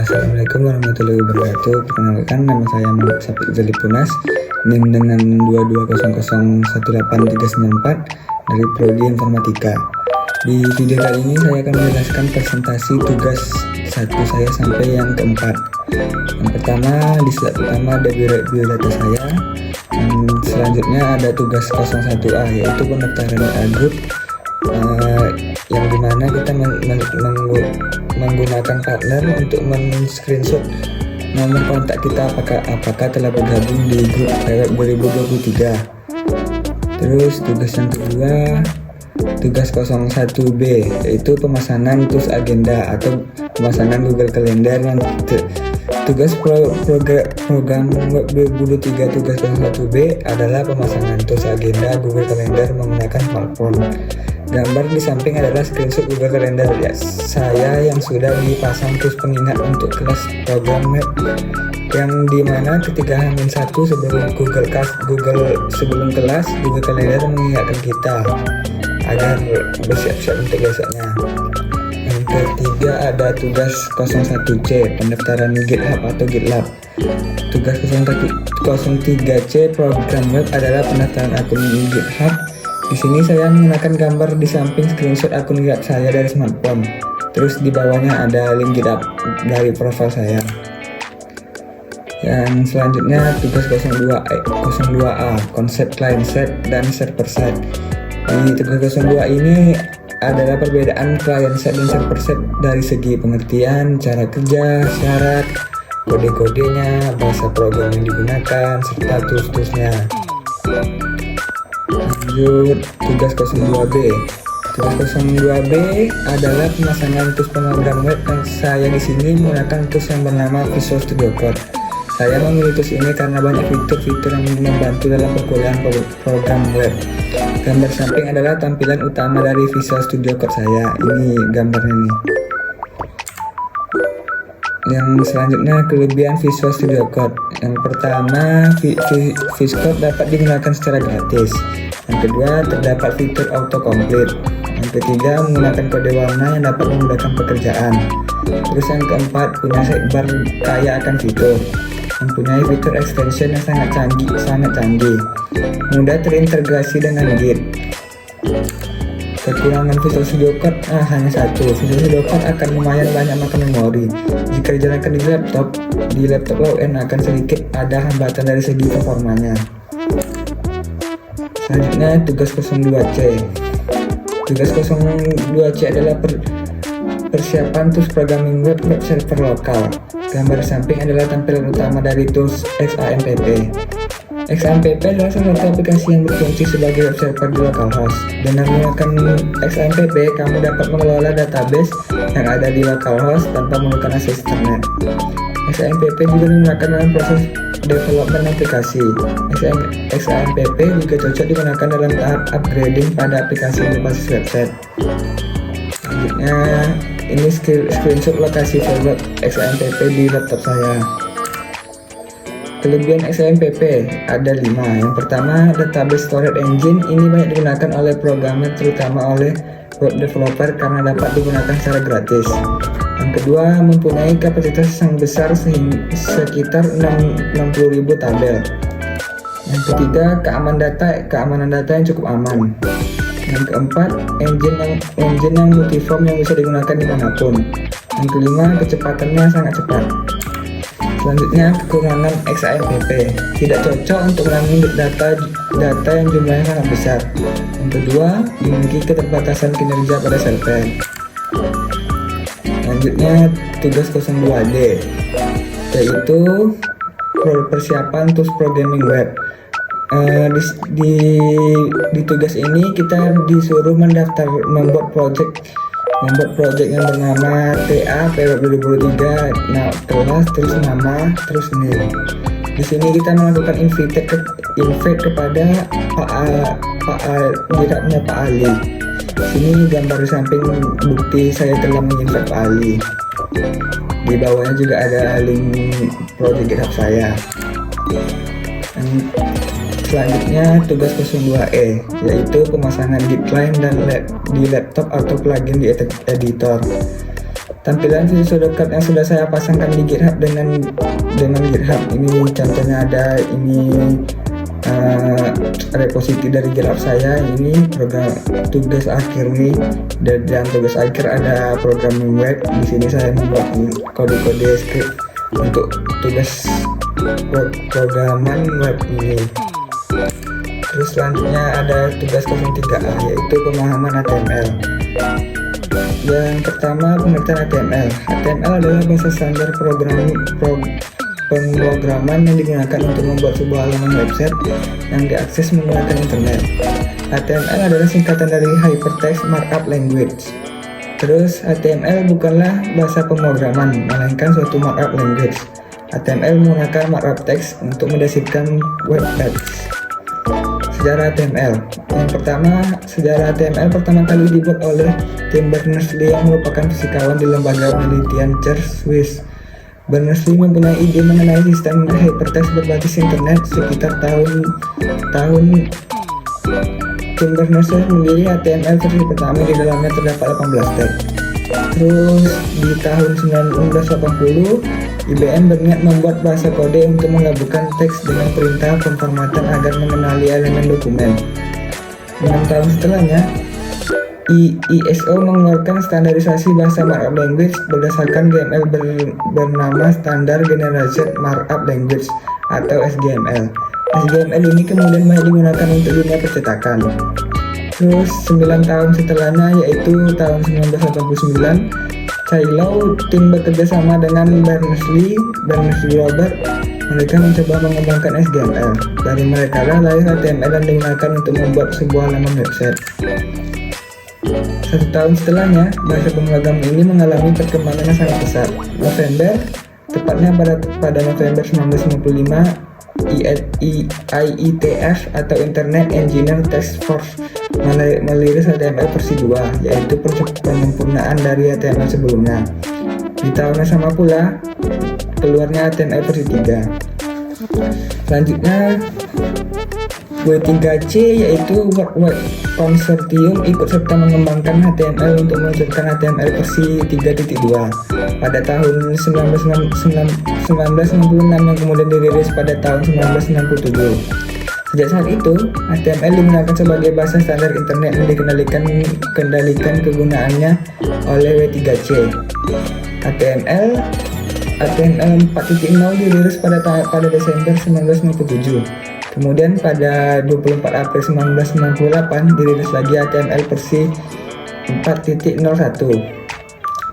Assalamualaikum warahmatullahi wabarakatuh. Perkenalkan, nama saya Muhammad Syafiq Zalipunas, NIM dengan 220018394 dari Prodi Informatika. Di video kali ini saya akan menjelaskan presentasi tugas 1 saya sampai yang keempat. Yang pertama, di slide pertama ada biodata saya. Selanjutnya ada tugas 01A, yaitu pendaftaran grup, yang dimana kita menggunakan partner untuk men-screenshot nomor kontak kita apakah telah bergabung di grup PWeb 2023. Terus tugas yang kedua, tugas 01B, yaitu pemasangan tools agenda atau pemasangan Google Calendar. Tugas program web 2023 tugas 01B adalah pemasangan tools agenda Google Calendar menggunakan smartphone. Gambar di samping adalah screenshot Google Calendar ya, saya yang sudah dipasang tools pengingat untuk kelas program web, yang dimana ketika H-1 sebelum sebelum kelas Google Calendar mengingatkan kita agar bersiap-siap untuk besoknya. Yang ketiga ada tugas 01C, pendaftaran GitHub atau GitLab. Tugas 03C program web adalah pendaftaran akun GitHub. Di sini saya menggunakan gambar di samping screenshot akun GitHub saya dari smartphone. Terus di bawahnya ada link GitHub dari profil saya. Yang selanjutnya tugas 02A, konsep client side dan server side. Di tugas 02 ini adalah perbedaan client side dan server side dari segi pengertian, cara kerja, syarat, kode-kodenya, bahasa program yang digunakan, serta tools-toolsnya. Lanjut, tugas 02B. Tugas 02B adalah pemasangan tools pemrogram web, dan saya di sini menggunakan tools yang bernama Visual Studio Code. Saya memilih tools ini karena banyak fitur-fitur yang membantu dalam perkuliahan program web. Gambar samping adalah tampilan utama dari Visual Studio Code saya. Ini gambarnya nih. Yang selanjutnya, kelebihan Visual Studio Code. Yang pertama, VSCode dapat digunakan secara gratis. Yang kedua, terdapat fitur autocomplete. Yang ketiga, menggunakan kode warna yang dapat memudahkan pekerjaan. Terus yang keempat, punya sidebar kaya akan fitur. Mempunyai fitur extension yang sangat canggih. Mudah terintegrasi dengan Git. Kekurangan Visual Studio Code hanya satu. Visual Studio Code akan lumayan banyak makan memori. Jika dijalankan di laptop low-end akan sedikit ada hambatan dari segi performanya. Selanjutnya tugas 02C. Tugas 02C adalah persiapan tools programming web server lokal. Gambar samping adalah tampilan utama dari tools XAMPP. XAMPP adalah salah satu aplikasi yang berfungsi sebagai web server di localhost. Dengan menggunakan XAMPP, kamu dapat mengelola database yang ada di localhost tanpa menggunakan akses internet. XAMPP juga digunakan dalam proses development aplikasi. XAMPP juga cocok digunakan dalam tahap upgrading pada aplikasi berbasis website. Selanjutnya, ini screenshot lokasi web XAMPP di laptop saya. Kelebihan XAMPP ada 5. Yang pertama, database storage engine. Ini banyak digunakan oleh programmer, terutama oleh web developer karena dapat digunakan secara gratis. Yang kedua, mempunyai kapasitas yang besar sekitar 60.000 tabel. Yang ketiga, keamanan data yang cukup aman. Yang keempat, engine yang multiform yang bisa digunakan dimanapun. Yang kelima, kecepatannya sangat cepat. Selanjutnya, kekurangan XAMPP. Tidak cocok untuk menangani data yang jumlahnya sangat besar. Yang kedua, memiliki keterbatasan kinerja pada server. Selanjutnya, tugas 02D, yaitu persiapan tools programming web. Di tugas ini kita disuruh membuat project yang bernama TA PWeb 2023, kelas, terus nama, terus name. Di sini kita melakukan invite kepada GitHub-nya Pak Ali. Sini gambar di samping bukti saya telah menginvite Pak Ali. Di bawahnya juga ada link project GitHub saya. Selanjutnya tugas 02E, yaitu pemasangan Git client di laptop atau plugin di editor. tampilan Visual Code yang sudah saya pasangkan di GitHub dengan GitHub. Ini contohnya ada ini repository dari GitHub saya. Ini program tugas akhir nih, dan dalam tugas akhir ada programming web. Di sini saya membuat kode-kode script untuk tugas programan web ini. Terus selanjutnya ada tugas 03A, yaitu pemahaman HTML. Yang pertama, pengertian HTML. HTML adalah bahasa standar pemrograman yang digunakan untuk membuat sebuah halaman website yang diakses menggunakan internet. HTML adalah singkatan dari Hypertext Markup Language. Terus HTML bukanlah bahasa pemrograman, melainkan suatu markup language. HTML menggunakan markup text untuk mendeskripsikan web page. Sejarah HTML. Yang pertama, sejarah HTML pertama kali dibuat oleh Tim Berners-Lee yang merupakan fisikawan di lembaga penelitian CERN, Swiss. Berners-Lee mempunyai ide mengenai sistem hypertext berbasis internet sekitar tahun Tim Berners-Lee memilih HTML versi pertama, di dalamnya terdapat 18 tag. Terus di tahun 1980, IBM berniat membuat bahasa kode untuk menggabungkan teks dengan perintah pemformatan agar mengenali elemen dokumen. 6 tahun setelahnya, ISO mengeluarkan standarisasi bahasa markup language berdasarkan GML bernama Standard Generalized Markup Language atau SGML. SGML ini kemudian banyak digunakan untuk dunia percetakan. Terus 9 tahun setelahnya, yaitu tahun 1989, Chailau tim bekerja sama dengan Berners-Lee Robert. Mereka mencoba mengembangkan SGML. Dari mereka lah lahir HTML yang digunakan untuk membuat sebuah halaman website. 1 tahun setelahnya, bahasa pemrograman ini mengalami perkembangan yang sangat pesat. Tepatnya pada November 1995, IETF atau Internet Engineer Task Force merilis HTML versi 2, yaitu penyempurnaan dari HTML sebelumnya. Di tahun yang sama pula, keluarnya HTML versi 3. Selanjutnya, W3C yaitu World Wide Consortium ikut serta mengembangkan HTML untuk meluncurkan HTML versi 3.2 pada tahun 1966 yang kemudian dirilis pada tahun 1967. Sejak saat itu, HTML digunakan sebagai bahasa standar internet yang dikendalikan kegunaannya oleh W3C. HTML 4.0 dirilis pada Desember 1997. Kemudian pada 24 April 1998 dirilis lagi HTML versi 4.01,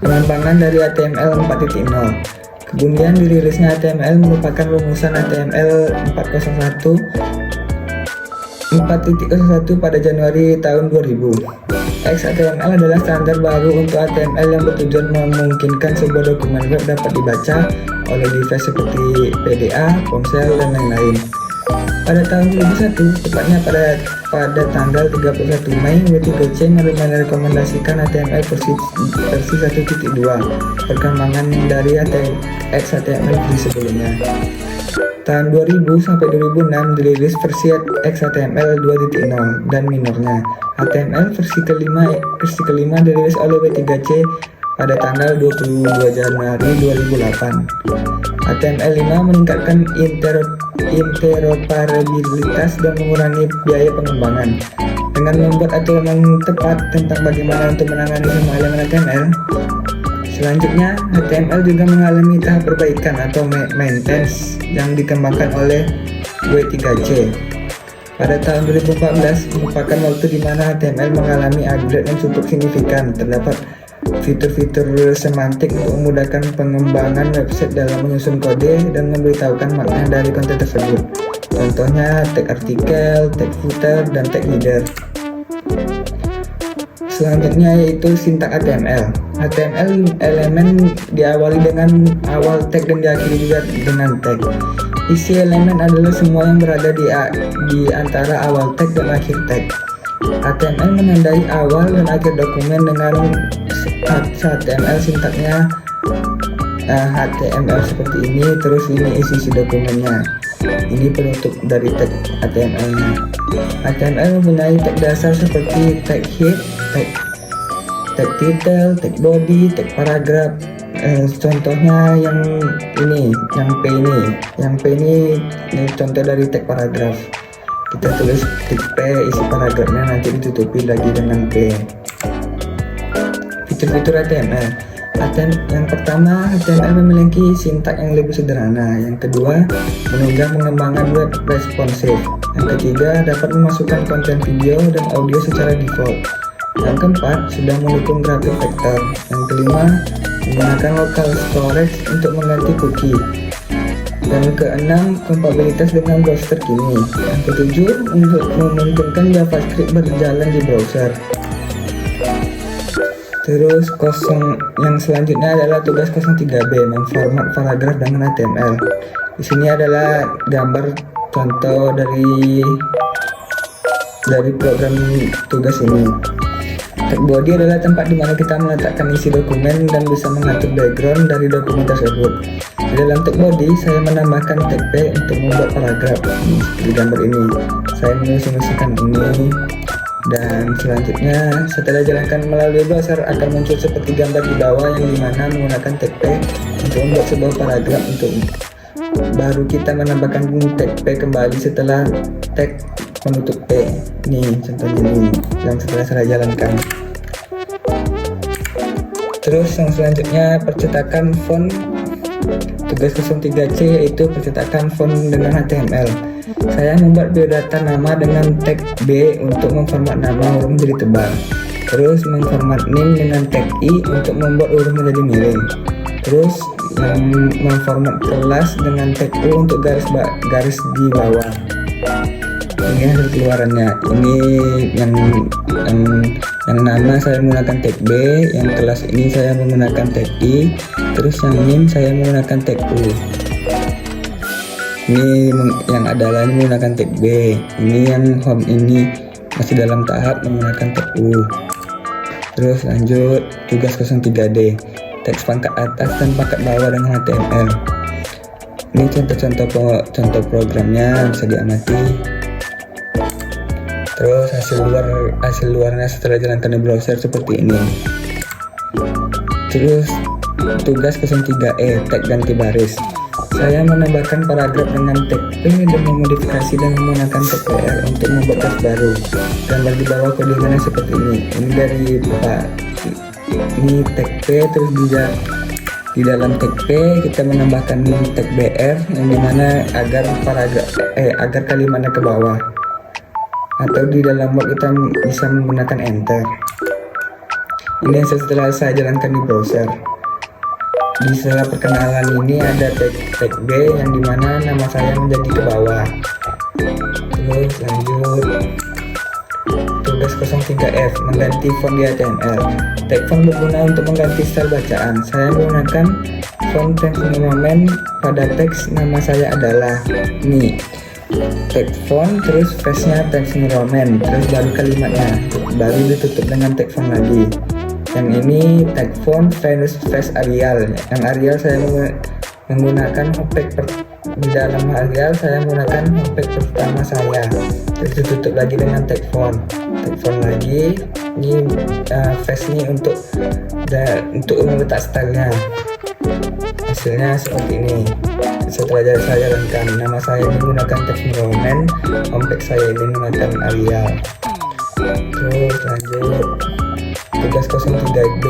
pengembangan dari HTML 4.0. Kemudian dirilisnya HTML merupakan rumusan HTML 4.01 pada Januari tahun 2000. XHTML adalah standar baru untuk HTML yang bertujuan memungkinkan sebuah dokumen web dapat dibaca oleh device seperti PDA, ponsel, dan lain-lain. Pada tahun 2001, tepatnya pada tanggal 31 Mei, W3C merekomendasikan HTML versi 1.2, perkembangan dari XHTML sebelumnya. Tahun 2000 sampai 2006 dirilis versi XHTML 2.0 dan minornya. HTML versi kelima dirilis oleh W3C pada tanggal 22 Januari 2008. HTML5 meningkatkan interoperabilitas dan mengurangi biaya pengembangan. Dengan membuat aturan yang tepat tentang bagaimana untuk menangani semua elemen HTML. Selanjutnya, HTML juga mengalami tahap perbaikan atau maintenance yang dikembangkan oleh W3C. Pada tahun 2014 merupakan waktu di mana HTML mengalami upgrade yang cukup signifikan. Terdapat fitur-fitur semantik untuk memudahkan pengembangan website dalam menyusun kode dan memberitahukan makna dari konten tersebut. Contohnya tag artikel, tag footer, dan tag header. Selanjutnya yaitu sintak HTML. HTML elemen diawali dengan awal tag dan diakhiri juga dengan tag. Isi elemen adalah semua yang berada di antara awal tag dan akhir tag. HTML menandai awal dan akhir dokumen dengan HTML sintaknya HTML seperti ini, terus ini isi dokumennya. Ini penutup dari tag HTML-nya. HTML mempunyai tag dasar seperti tag head, tag title, tag body, tag paragraph. Contohnya yang ini, yang P ini contoh dari tag paragraph. Kita tulis tag P, isi paragrafnya nanti ditutupi lagi dengan P. Fitur-fitur HTML. Yang pertama, HTML memiliki sintak yang lebih sederhana. Yang kedua, menunjang pengembangan web responsif. Yang ketiga, dapat memasukkan konten video dan audio secara default. Yang keempat, sudah mendukung grafik vektor. Yang kelima, menggunakan local storage untuk mengganti cookie. Yang keenam, kompatibilitas dengan browser terkini. Yang ketujuh, untuk memungkinkan JavaScript berjalan di browser. Terus yang selanjutnya adalah tugas 03B, memformat paragraf dengan HTML. Di sini adalah gambar contoh dari program tugas ini. Tag body adalah tempat di mana kita meletakkan isi dokumen dan bisa mengatur background dari dokumen tersebut. Di dalam tag body, saya menambahkan tag P untuk membuat paragraf. Di gambar ini, saya menuliskan ini. Dan selanjutnya, setelah jalankan melalui browser akan muncul seperti gambar di bawah yang dimana menggunakan tag P untuk membuat sebuah paragraf. Untuk baru kita menambahkan tag P kembali setelah tag penutup P. Nih contohnya ini yang setelah saya jalankan. Terus yang selanjutnya, percetakan font. Tugas 03C yaitu percetakan font dengan HTML. Saya membuat biodata nama dengan tag B untuk memformat nama huruf menjadi tebal. Terus memformat name dengan tag I untuk membuat huruf menjadi miring. Terus memformat kelas dengan tag U untuk garis di bawah. Ini hasil keluarannya. Ini yang nama saya menggunakan tag B, yang kelas ini saya menggunakan tag I, terus yang name saya menggunakan tag U. Ini yang adalah menggunakan tag B. Ini yang home ini masih dalam tahap menggunakan tag U. Terus lanjut tugas 03D, teks pangkat atas dan pangkat bawah dengan HTML. Ini contoh programnya bisa diamati. Terus hasil luarnya setelah jalankan di browser seperti ini. Terus tugas 03E, tag ganti baris. Saya menambahkan paragraf dengan tag P dan memodifikasi dan menggunakan tag PR untuk membuat tab baru. Gambar di bawah kodingannya seperti ini. Ini dari ini tag P, terus di dalam tag P kita menambahkan tag BR yang dimana agar kalimatnya ke bawah. Atau di dalam Word kita bisa menggunakan enter. Ini yang setelah saya jalankan di browser. Di setelah perkenalan ini ada tag B yang dimana nama saya menjadi ke bawah. Terus lanjut tugas 03F, mengganti font di HTML. Tag font berguna untuk mengganti style bacaan. Saya menggunakan font Times New Roman pada teks nama saya adalah ini. Tag font, terus face-nya Times New Roman, terus baru kalimatnya, baru ditutup dengan tag font lagi. Yang ini tag font face Arial. Yang Arial saya menggunakan homepage di dalam Arial saya menggunakan homepage pertama saya. Terus ditutup lagi dengan tag font lagi. Ini face ini untuk meletak stylenya. Hasilnya seperti ini. Setelah saya jalankan, nama saya menggunakan Times New Roman, homepage saya ini menggunakan Arial. Terus lanjut tugas 03B,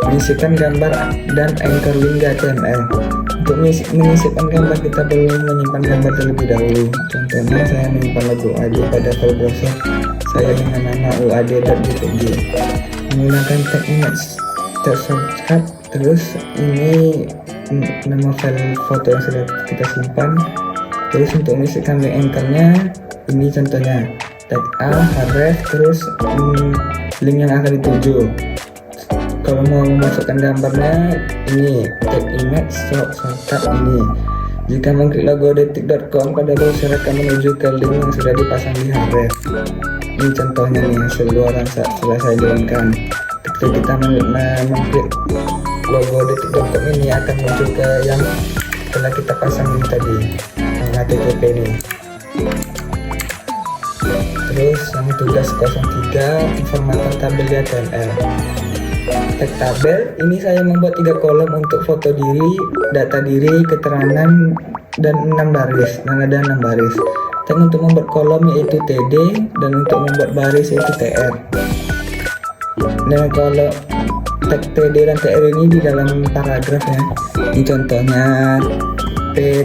menyisipkan gambar dan anchor link di HTML. Untuk menyisipkan gambar kita perlu menyimpan gambar terlebih dahulu. Contohnya saya menyimpan logo UAD pada file browser saya dengan nama uad.jpg. Menggunakan tag image tersebut. Terus ini nama file foto yang sudah kita simpan. Terus untuk menyisipkan link anchornya, ini contohnya tag A, href, terus link yang akan dituju. Kalau mau memasukkan gambarnya, ini tag image shortcut ini. Jika mengklik logo detik.com pada browser akan menuju ke link yang sudah dipasang di href. Ini contohnya nih hasil luaran setelah saya jalankan. Ketika kita mengklik logo detik.com ini akan muncul ke yang telah kita pasang ini tadi, yang HTTP ini. Terus yang tugas 03, pemformatan tabel di HTML. tag tabel ini saya membuat 3 kolom untuk foto diri, data diri, keterangan, dan 6 baris, dan ada 6 baris. Tag untuk membuat kolom yaitu TD, dan untuk membuat baris yaitu TR. Dan kalau tag TD dan TR ini di dalam paragraf ya. Ini contohnya P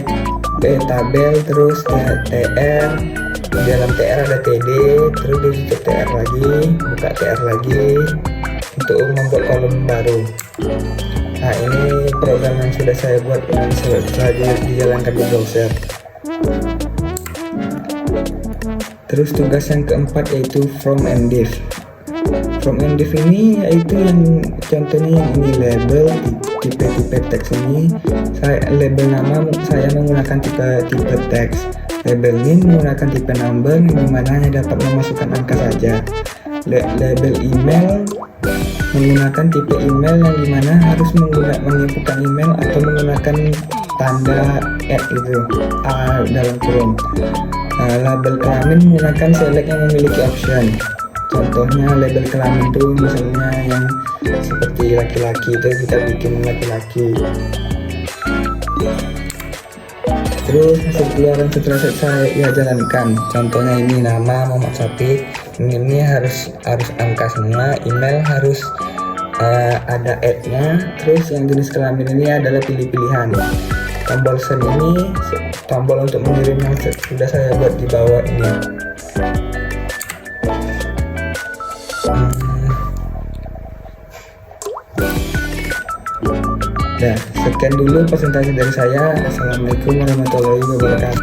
tabel, terus TR. Di dalam TR ada TD, terus ditutup TR lagi, buka TR lagi untuk membuat kolom baru. Nah, ini program yang sudah saya buat yang setelah dijalankan di browser. Terus tugas yang keempat yaitu from and div. From and div ini yaitu yang contohnya yang ini label, tipe teks ini. Label nama saya menggunakan tipe teks. Label name menggunakan tipe number yang dimana hanya dapat memasukkan angka saja. Label email menggunakan tipe email yang dimana harus menginputkan email atau menggunakan tanda itu dalam kurung. Label kelamin menggunakan select yang memiliki option. Contohnya label kelamin itu misalnya yang seperti laki-laki itu kita bikin laki-laki. Terus hasil keluaran setelah saya jalankan, contohnya ini nama Muhammad Syafiq, ini harus angka semua, email harus ada @-nya, terus yang jenis kelamin ini adalah pilih-pilihan. Tombol send ini tombol untuk mengirim yang sudah saya buat di bawah ini. Nah, sekian dulu presentasi dari saya. Assalamualaikum warahmatullahi wabarakatuh.